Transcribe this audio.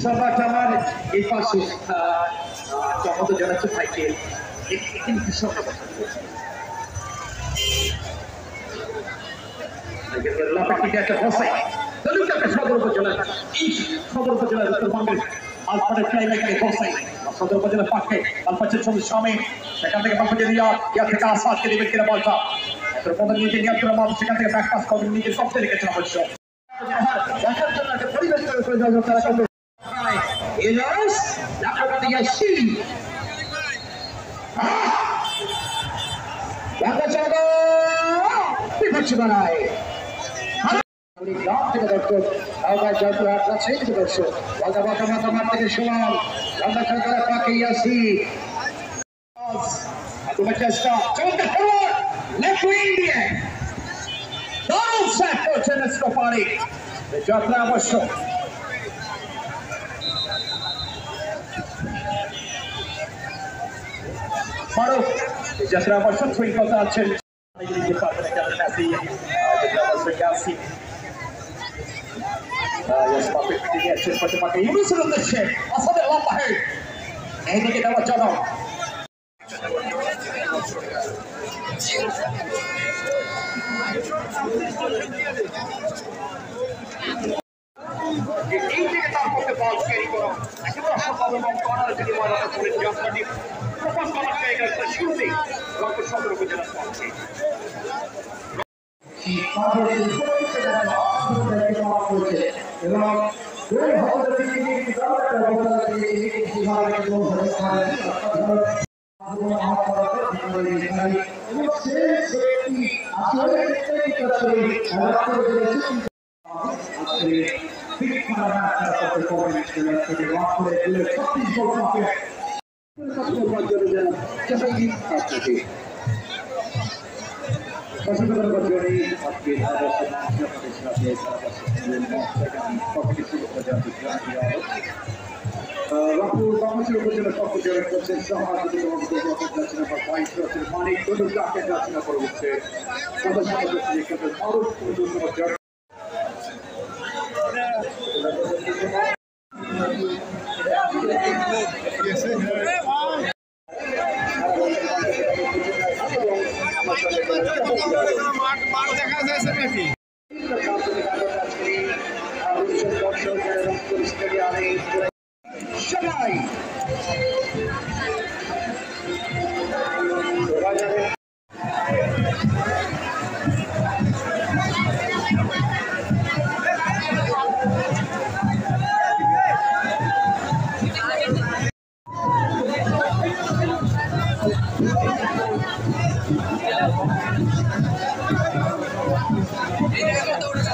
সবার আমার এই পাশে জগত জানাচ্ছে ভাইকে সদর উপজেলার উত্তরবঙ্গের আলপাড়ের ক্লাইমেটকে হোসাই সদর উপজেলার পাশে আলপাচের ছবি সামনে সেখান থেকে বালপাচের ইয়া থেকে আসাদকে দেবেন কিনা বলটা প্রধান নিজে নিয়ন্ত্রণ মানুষ সেখান থেকে ব্যাক পাস করে নিজের কবজে রেখেছেন অবশ্য দেখার জন্য একটা পরিবেশ তৈরি করে দেওয়া তারা কিন্তু Elas, dapat Yasin. Dapat jaga. Dibaca balai. Ini blok kita doktor. Awak jatuh atas sini kita doktor. Wajah mata Shuman. Dapat jaga pakai Yasin. Aku baca stop. Coba keluar. Left wing dia. Donald Sack coach dan Stefani. Jatuh awasyo. Faruk, Jasra Masuk swing kota Aceh. Ini cepat menekan kasih. Jalan segasi. Ya sepatut ini Aceh pada pakai ini sudah tercek. Asal dia lambat. Ini kita buat jodoh. Ini kita pakai ball carry korang. Kita harus memang corner jadi mana tu boleh jump ni. Lepas balas mereka shooting, waktu satu berjalan pasti. Pada itu kita sudah kita lakukan. Memang dua hal ini kita lakukan ini kita lakukan. Waktu masih berjalan berjalan proses sama dengan berjalan bermain terus manik terus akan jalan berproses. Sampai kita harus terus berjalan. Ini